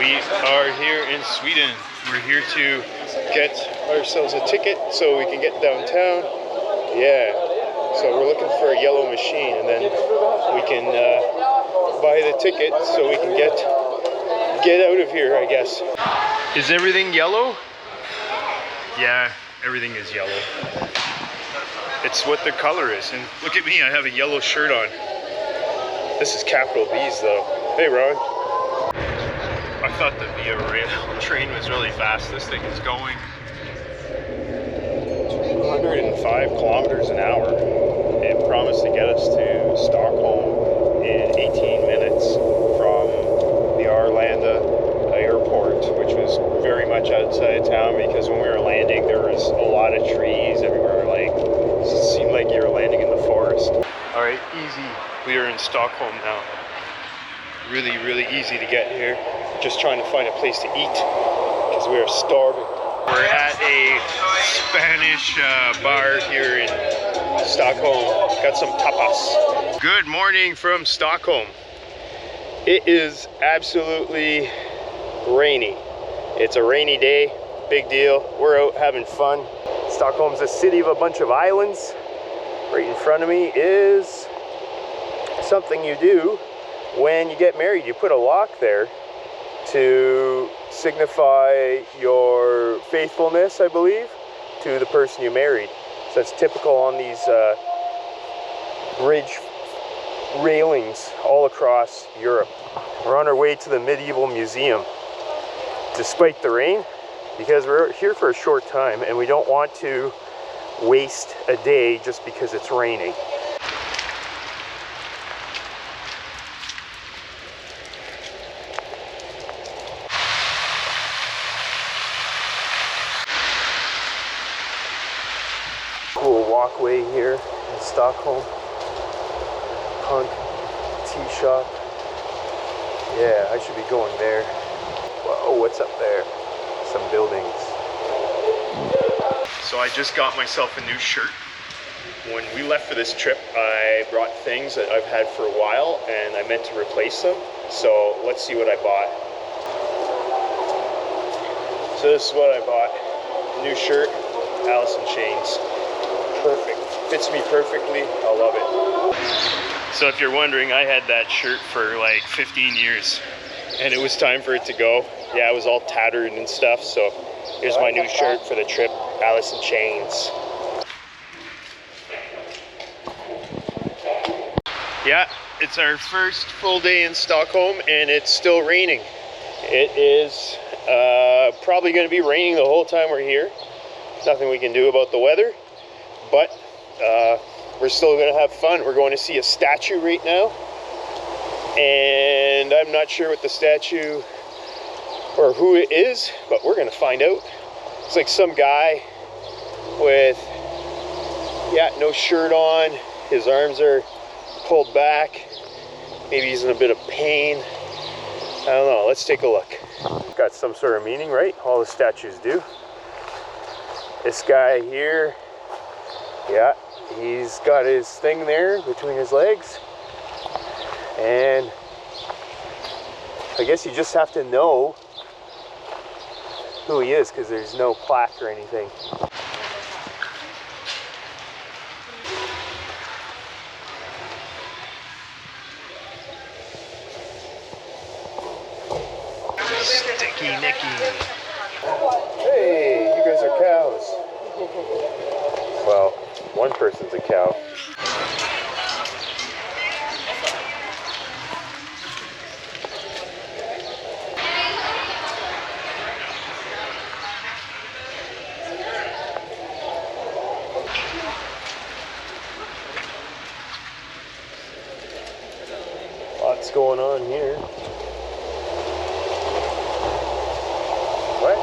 We are here in Sweden. We're here to get ourselves a ticket so we can get downtown. Yeah, so we're looking for a yellow machine, and then we can buy the ticket so we can get out of here, I guess. Is everything yellow? Yeah, everything is yellow. It's what the color is. And look at me, I have a yellow shirt on. This is capital B's though. Hey Ron. I thought the Via Rail train was really fast. This thing is going 105 kilometers an hour. It promised to get us to Stockholm in 18 minutes from the Arlanda airport, which was very much outside of town because when we were landing there was a lot of trees everywhere. Like, it seemed like you were landing in the forest. All right, easy. We are in Stockholm now. Really, really easy to get here. Just trying to find a place to eat because we are starving. We're at a Spanish bar here in Stockholm. Got some tapas. Good morning from Stockholm. It is absolutely rainy. It's a rainy day, big deal. We're out having fun. Stockholm's a city of a bunch of islands. Right in front of me is something you do when you get married. You put a lock there to signify your faithfulness, I believe, to the person you married. So that's typical on these bridge railings all across Europe. We're on our way to the medieval museum, despite the rain, because we're here for a short time and we don't want to waste a day just because it's raining. Cool walkway here in Stockholm. Punk tea shop. Yeah, I should be going there. Whoa, what's up there? Some buildings. So I just got myself a new shirt. When we left for this trip, I brought things that I've had for a while and I meant to replace them. So let's see what I bought. So this is what I bought. New shirt, Alice in Chains. Perfect. Fits me perfectly. I love it. So if you're wondering, I had that shirt for like 15 years and it was time for it to go. Yeah, it was all tattered and stuff. So here's my new shirt for the trip, Alice in Chains. Yeah, it's our first full day in Stockholm and it's still raining. It is probably going to be raining the whole time we're here. Nothing we can do about the weather. But we're still going to have fun. We're going to see a statue right now. And I'm not sure what the statue or who it is, but we're going to find out. It's like some guy with, yeah, no shirt on. His arms are pulled back. Maybe he's in a bit of pain. I don't know. Let's take a look. Got some sort of meaning, right? All the statues do. This guy here, yeah, he's got his thing there between his legs. And I guess you just have to know who he is because there's no plaque or anything. Sticky Nicky. Hey, you guys are cows. Well, one person's a cow. Lots going on here. What?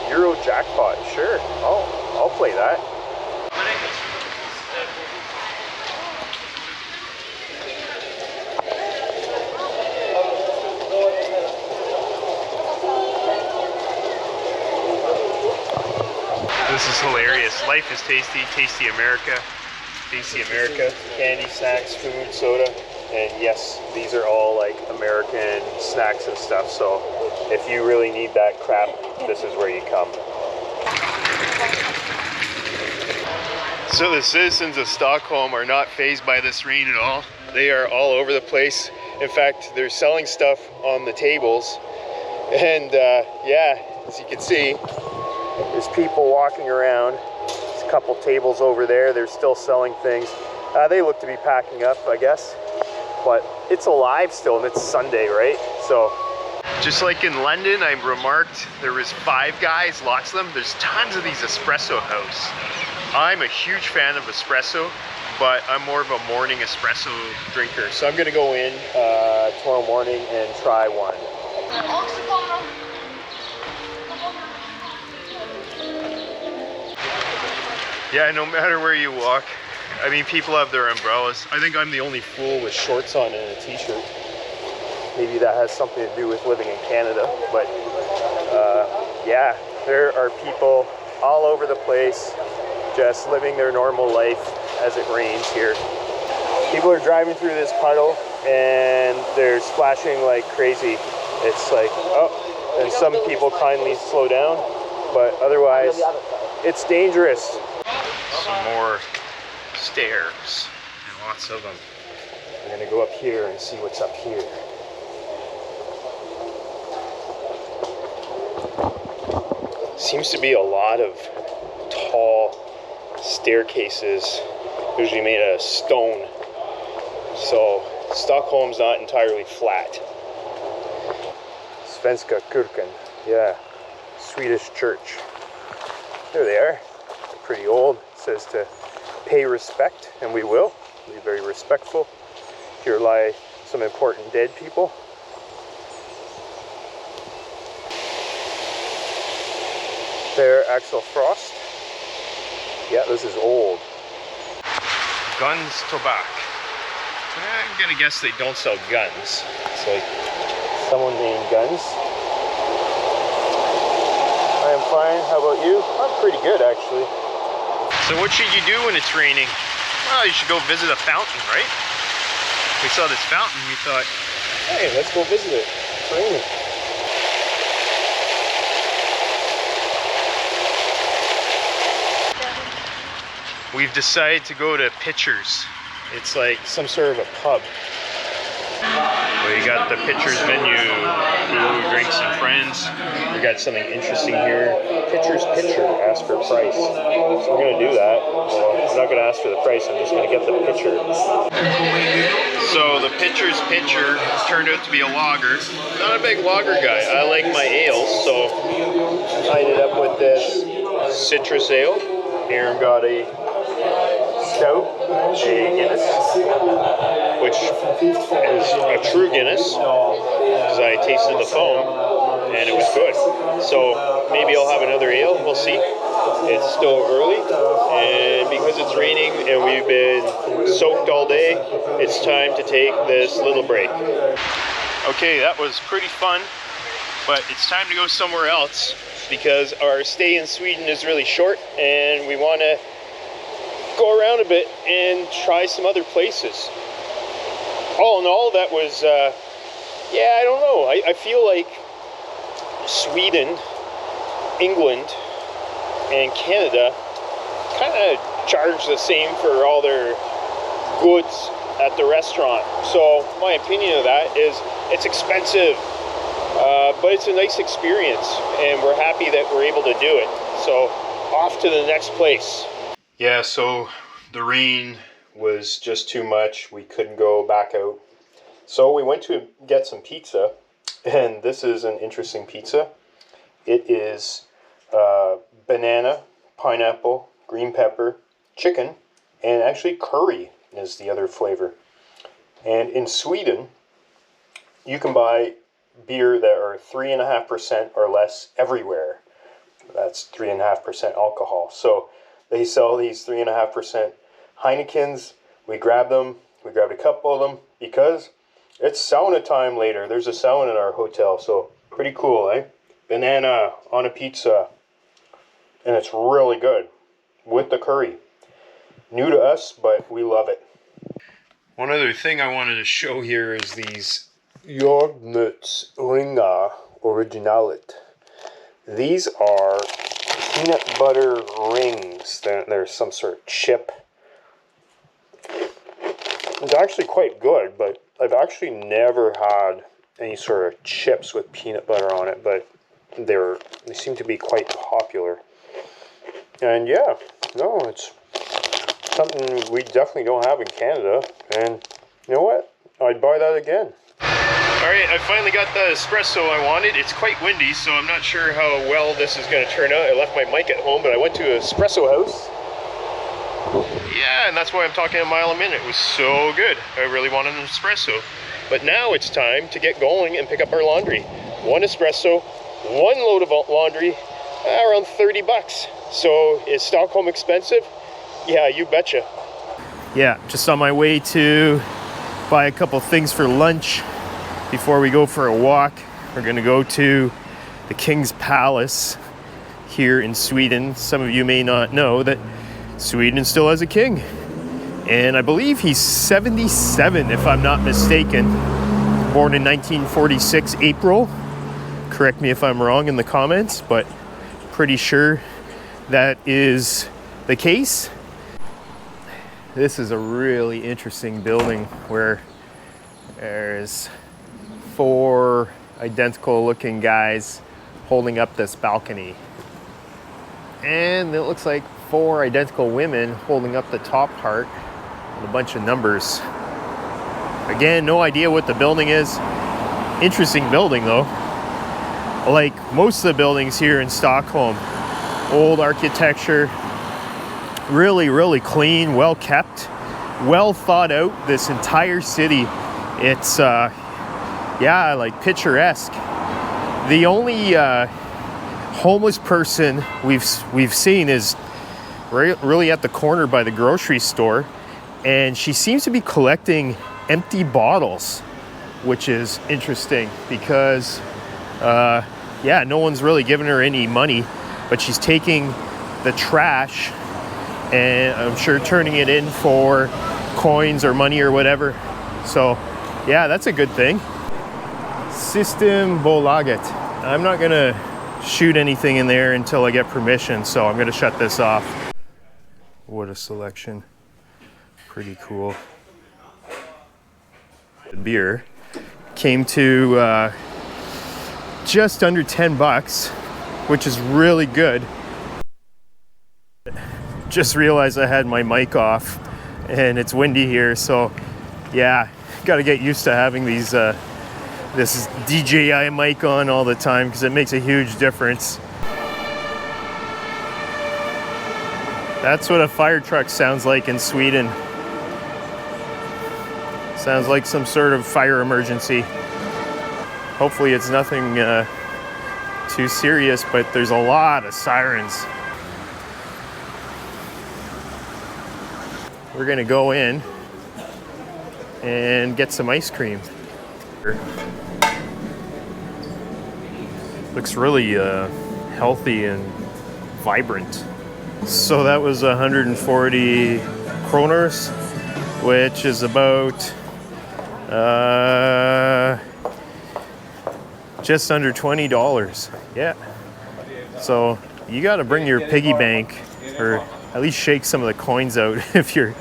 Euro jackpot? Sure. I'll play that. This is hilarious. Life is tasty, tasty America. Tasty America. Candy, snacks, food, soda. And yes, these are all like American snacks and stuff. So if you really need that crap, this is where you come. So the citizens of Stockholm are not fazed by this rain at all. They are all over the place. In fact, they're selling stuff on the tables. And yeah, as you can see, there's people walking around. There's a couple tables over there. They're still selling things. They look to be packing up, I guess. But it's alive still, and it's Sunday, right? So, just like in London, I remarked there was Five Guys, lots of them. There's tons of these espresso house. I'm a huge fan of espresso, but I'm more of a morning espresso drinker. So I'm gonna go in tomorrow morning and try one. Yeah, no matter where you walk, I mean, people have their umbrellas. I think I'm the only fool with shorts on and a t-shirt. Maybe that has something to do with living in Canada, but yeah, there are people all over the place just living their normal life as it rains here. People are driving through this puddle and they're splashing like crazy. It's like, oh, and some people kindly slow down, but otherwise it's dangerous. Some more stairs, and lots of them. I'm gonna go up here and see what's up here. Seems to be a lot of tall staircases, usually made out of stone. So Stockholm's not entirely flat. Svenska kyrkan, yeah, Swedish church. There they are. They're pretty old. It says to pay respect, and we will. Be very respectful. Here lie some important dead people. There, Axel Frost. Yeah, this is old. Guns Tobak. I'm gonna guess they don't sell guns. It's like someone named Guns. I am fine. How about you? I'm pretty good, actually. So what should you do when it's raining? Well, you should go visit a fountain, right? We saw this fountain, we thought, hey, let's go visit it. It's raining. We've decided to go to Pitchers. It's like some sort of a pub. We got the Pitchers menu, food, drinks, and friends. We got something interesting here. Pitcher's Pitcher, ask for price. So we're gonna do that. Well, I'm not gonna ask for the price, I'm just gonna get the pitcher. So the Pitcher's Pitcher turned out to be a lager. Not a big lager guy. I like my ales, so I ended up with this citrus ale. Aaron got a stout, a Guinness, which is a true Guinness, because I tasted the foam, and it was good. So maybe I'll have another ale, we'll see. It's still early, and because it's raining and we've been soaked all day, it's time to take this little break. Okay, that was pretty fun, but it's time to go somewhere else, because our stay in Sweden is really short, and we want to go around a bit and try some other places. All in all, that was, yeah, I don't know. I feel like Sweden, England, and Canada kind of charge the same for all their goods at the restaurant. So my opinion of that is it's expensive, but it's a nice experience, and we're happy that we're able to do it. So off to the next place. Yeah, so the rain was just too much. We couldn't go back out. So we went to get some pizza, and this is an interesting pizza. It is banana, pineapple, green pepper, chicken, and actually curry is the other flavor. And in Sweden, you can buy beer that are 3.5% or less everywhere. That's 3.5% alcohol. So they sell these 3.5% Heinekens. We grabbed them. We grabbed a couple of them because it's sauna time later. There's a sauna in our hotel, so pretty cool, eh? Banana on a pizza, and it's really good with the curry. New to us, but we love it. One other thing I wanted to show here is these Jordnuts Ringa Originalet. These are peanut butter rings. There's some sort of chip. It's actually quite good, but I've actually never had any sort of chips with peanut butter on it, but they seem to be quite popular. And yeah, no, it's something we definitely don't have in Canada, and you know what? I'd buy that again. Alright, I finally got the espresso I wanted. It's quite windy, so I'm not sure how well this is going to turn out. I left my mic at home, but I went to an espresso house. Yeah, and that's why I'm talking a mile a minute. It was so good. I really wanted an espresso. But now it's time to get going and pick up our laundry. One espresso, one load of laundry, around 30 bucks. So is Stockholm expensive? Yeah, you betcha. Yeah, just on my way to buy a couple things for lunch before we go for a walk. We're gonna go to the King's Palace here in Sweden. Some of you may not know that Sweden still has a king. And I believe he's 77, if I'm not mistaken. Born in 1946, April. Correct me if I'm wrong in the comments, but pretty sure that is the case. This is a really interesting building where there's 4 identical looking guys holding up this balcony. And it looks like 4 identical women holding up the top part with a bunch of numbers. Again, no idea what the building is. Interesting building though. Like most of the buildings here in Stockholm, old architecture, really clean, well kept, well thought out. This entire city, it's yeah, like picturesque. The only homeless person we've seen is really at the corner by the grocery store, and she seems to be collecting empty bottles, which is interesting because yeah, no one's really giving her any money, but she's taking the trash and I'm sure turning it in for coins or money or whatever. So yeah, that's a good thing. System Bolaget. I'm not gonna shoot anything in there until I get permission, so I'm gonna shut this off. What a selection. Pretty cool. The beer came to just under 10 bucks, which is really good. Just realized I had my mic off and it's windy here, so yeah, gotta get used to having these this DJI mic on all the time because it makes a huge difference. That's what a fire truck sounds like in Sweden. Sounds like some sort of fire emergency. Hopefully it's nothing too serious, but there's a lot of sirens. We're gonna go in and get some ice cream. Looks really healthy and vibrant. So that was 140 kroners, which is about just under $20. Yeah. So you got to bring your piggy bank, or at least shake some of the coins out if you're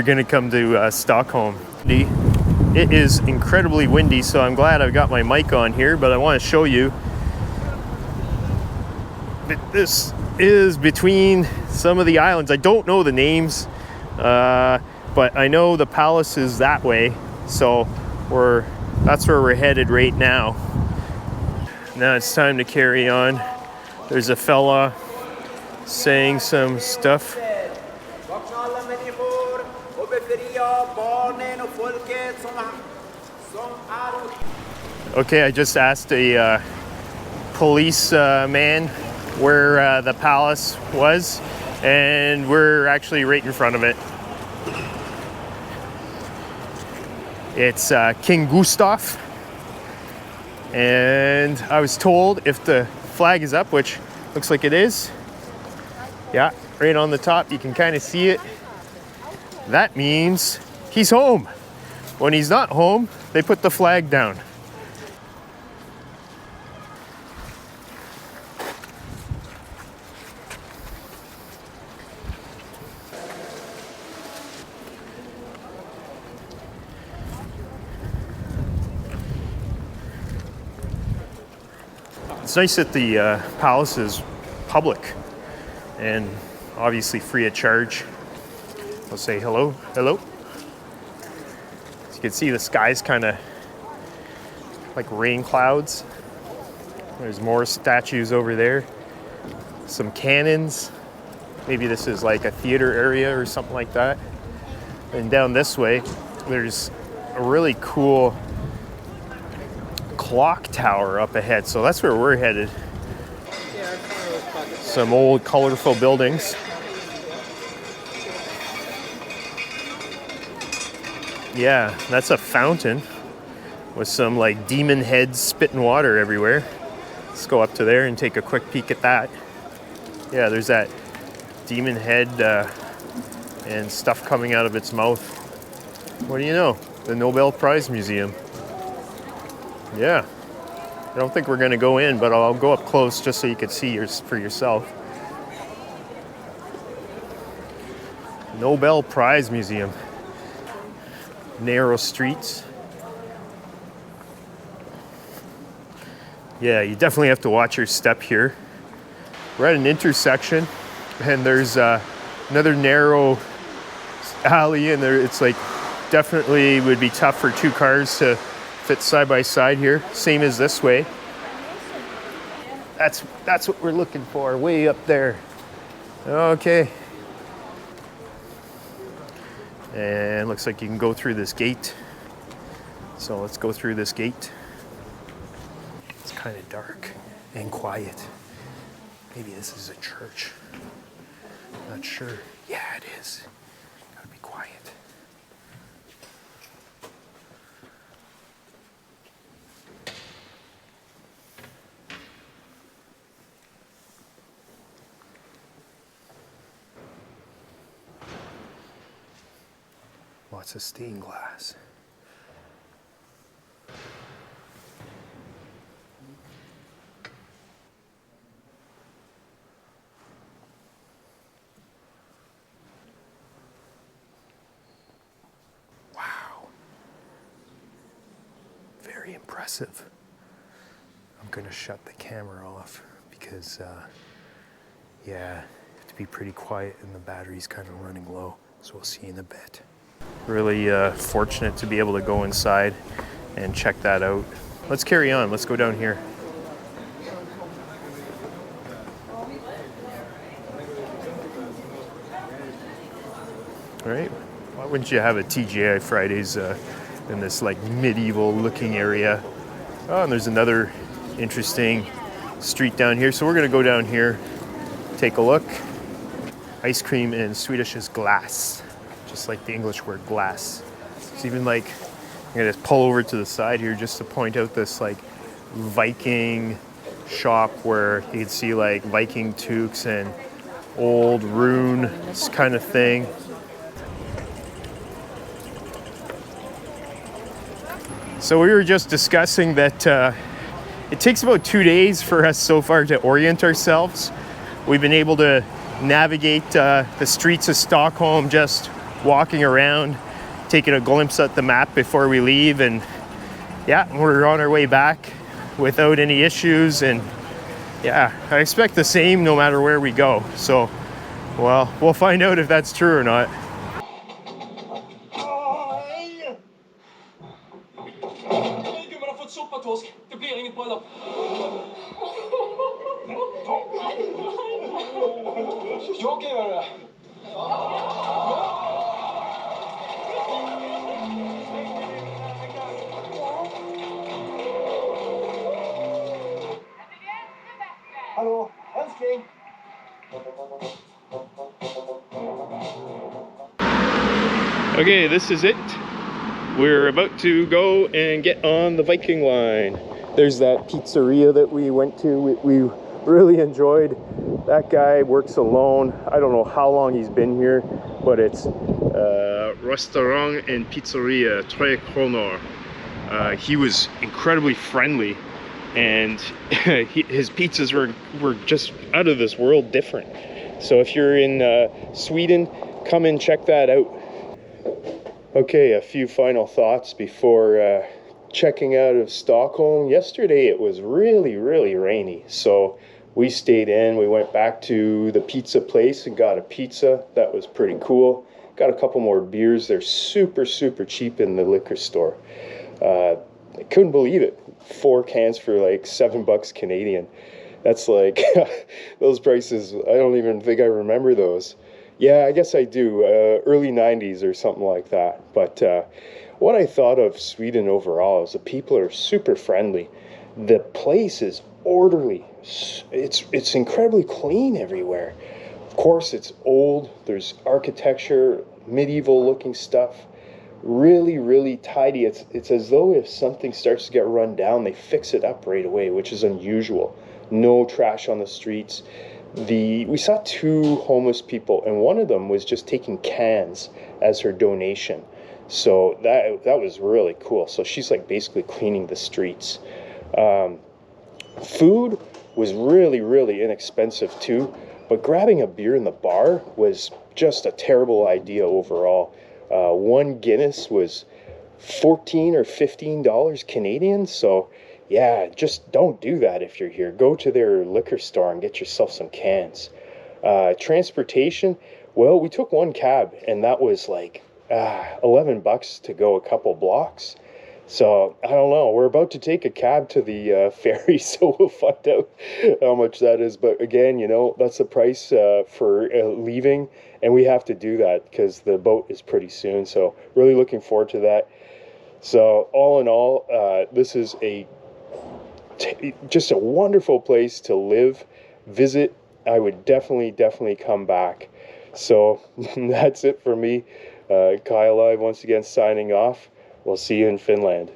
gonna come to Stockholm. It is incredibly windy, so I'm glad I've got my mic on here, but I want to show you that this is between some of the islands. I don't know the names, but I know the palace is that way, so that's where we're headed right now. Now it's time to carry on. There's a fella saying some stuff. Okay, I just asked a police man where the palace was, and we're actually right in front of it. It's King Gustav, and I was told if the flag is up, which looks like it is, yeah, right on the top, you can kind of see it, that means he's home. When he's not home, they put the flag down. It's nice that the palace is public and obviously free of charge. I'll say hello, hello. As you can see, the sky's kind of like rain clouds. There's more statues over there. Some cannons. Maybe this is like a theater area or something like that. And down this way, there's a really cool clock tower up ahead. So that's where we're headed. Some old colorful buildings. Yeah, that's a fountain with some like demon heads spitting water everywhere. Let's go up to there and take a quick peek at that. Yeah, there's that demon head and stuff coming out of its mouth. What do you know? The Nobel Prize Museum. Yeah. I don't think we're going to go in, but I'll go up close just so you can see for yourself. Nobel Prize Museum. Narrow streets. Yeah, you definitely have to watch your step here. We're at an intersection, and there's another narrow alley, and it's like definitely would be tough for two cars to fit side by side here. Same as this way. That's what we're looking for, way up there. Okay. And looks like you can go through this gate. So let's go through this gate. It's kind of dark and quiet. Maybe this is a church. Not sure. Yeah, it is. Gotta be quiet. Lots of stained glass. Wow. Very impressive. I'm gonna shut the camera off because, yeah, you have to be pretty quiet and the battery's kind of running low. So we'll see you in a bit. Really fortunate to be able to go inside and check that out. Let's carry on. Let's go down here. All right. Why wouldn't you have a TGI Fridays in this like medieval looking area? Oh, and there's another interesting street down here. So we're gonna go down here, take a look. Ice cream in Swedish is glass. Just like the English word glass. It's even like, I'm gonna just pull over to the side here just to point out this like Viking shop where you can see like Viking toques and old runes kind of thing. So we were just discussing that it takes about 2 days for us so far to orient ourselves. We've been able to navigate the streets of Stockholm just walking around, taking a glimpse at the map before we leave, and yeah, we're on our way back without any issues. And yeah, I expect the same no matter where we go. So, well, we'll find out if that's true or not. Okay, this is it. We're about to go and get on the Viking line. There's that pizzeria that we went to. We really enjoyed. That guy works alone. I don't know how long he's been here, but it's Restaurant and Pizzeria Tre Kronor. He was incredibly friendly, and his pizzas were just out of this world different. So if you're in Sweden, come and check that out. Okay, a few final thoughts before checking out of Stockholm. Yesterday it was really rainy, so we stayed in. We went back to the pizza place and got a pizza. That was pretty cool. Got a couple more beers. They're super cheap in the liquor store. I couldn't believe it. 4 cans for like $7 Canadian. That's like those prices. I don't even think I remember those. Yeah, I guess I do. Early 90s or something like that. But what I thought of Sweden overall is the people are super friendly. The place is orderly. It's incredibly clean everywhere. Of course, it's old. There's architecture, medieval looking stuff. Really tidy. It's as though if something starts to get run down, they fix it up right away, which is unusual. No trash on the streets. We saw 2 homeless people, and one of them was just taking cans as her donation. So that was really cool. So she's like basically cleaning the streets. Food was really inexpensive too, but grabbing a beer in the bar was just a terrible idea overall. One Guinness was $14 or $15 Canadian, so yeah, just don't do that if you're here. Go to their liquor store and get yourself some cans. Transportation, well, we took one cab, and that was like $11 to go a couple blocks. So, I don't know. We're about to take a cab to the ferry, so we'll find out how much that is. But again, you know, that's the price for leaving, and we have to do that because the boat is pretty soon. So, really looking forward to that. So, all in all, this is just a wonderful place to live, visit. I would definitely come back. So, that's it for me. Kyle Live once again signing off. We'll see you in Finland.